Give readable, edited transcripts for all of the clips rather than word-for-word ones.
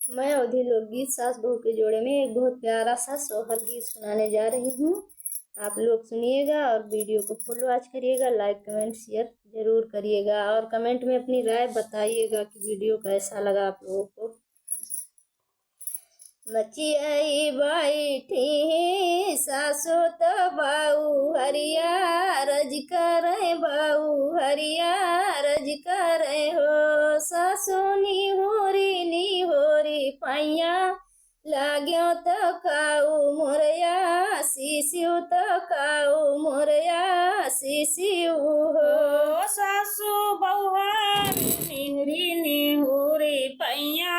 मैं अवधि लोकगीत सास बहू के जोड़े में एक बहुत प्यारा सा सोहर गीत सुनाने जा रही हूँ। आप लोग सुनिएगा और वीडियो को फुल वॉच करिएगा, लाइक कमेंट शेयर जरूर करिएगा और कमेंट में अपनी राय बताइएगा कि वीडियो कैसा लगा आप लोगों को। मचियाई बैठी सासो तो बाऊ हरिया रज करे, बाऊ हरिया रज करे हो। सासो निहोरी पैया लाग्यो तो काऊ मोरया शिशु तो काऊ मोरया शिशु हो। सासु बहुहार निहुरी पैया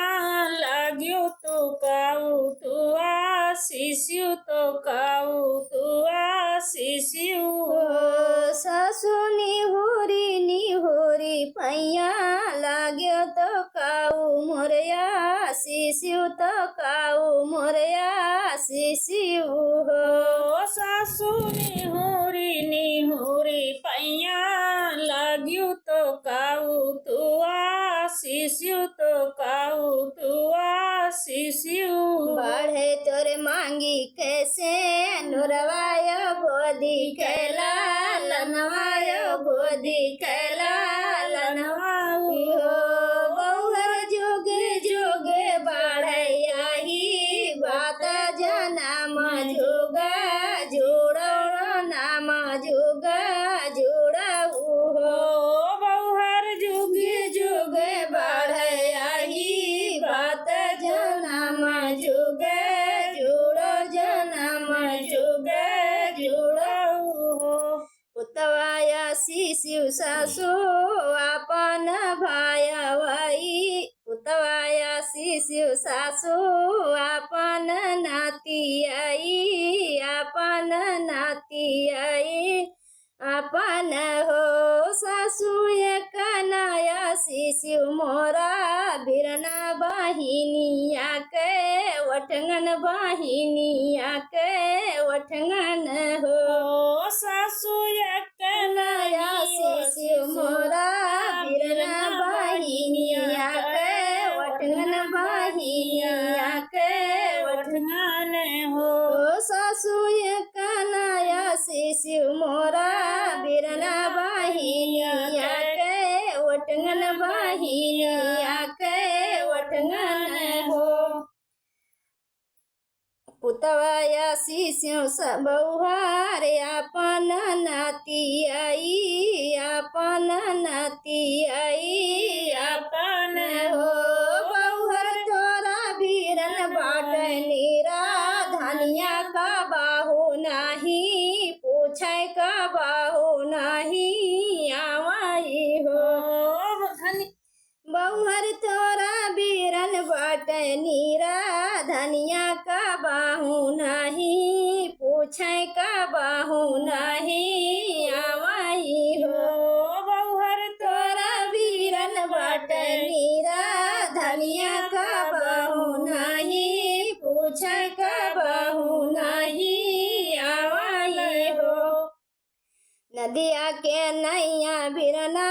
लाग्यो तो काऊ तुआ शिशु तो काऊ तुआ शिशु हो। सासु निहोरी पैया लाग्यो तो काऊ मोरया शिशु तो काऊ मोरया शिशु हो। सासु निहुरी पैया लाग्यो तो काऊ तुआ शिशु तो काऊ तुआ शिशु। बढ़े तोरे मांगी कैसे नुरवायो गोदी कैला लनवायो गोदी कैला लनवाऊ हो। बहुहर जोगे जोगे बढ़ैया ही बात जनाम जोगा जोड़ो नाम जोगा जोड़ऊ हो। बहुहर जुगे जुगे बढ़ैया ही बात जनाम जुगे जोड़ो जनाम जुगे जोड़ऊ हो। पुतवाया शिशु सासु अपन भाया भाई, पुतवाया शिशु सासु अपन नाती आई, अपन नाती आई अपन हो। सासु एक नया शिशु मोरा बिरना बहिनिया के वठंगन बहिनिया के वठंगन हो। सासु एक नया शिशु मोरा बिरना बहिनिया के वठंगन बहिनिया के वठंगन हो। सासु एक नया शिशु मोरा बिरना बहिनिया के वठंगन बहिनिया के वठंगन हो। पुतवाया शिशु बहुहार अपन नाती आई, अपन नाती आई अपन हो। बहुहर तोरा बीरन बाट नीरा धनिया का बाहु नाही, पूछे का बाहु नाही आवाई हो। बहुहर तोरा बीरन बाट नीरा धनिया का बाहु नाही, पूछे का बाहु नाही आवाई हो। बहुहर तोरा बीरन बाट नीरा धनिया का बाहु नाही, पूछे का बाहु नाही आवाई हो। नदिया के नैया बिरना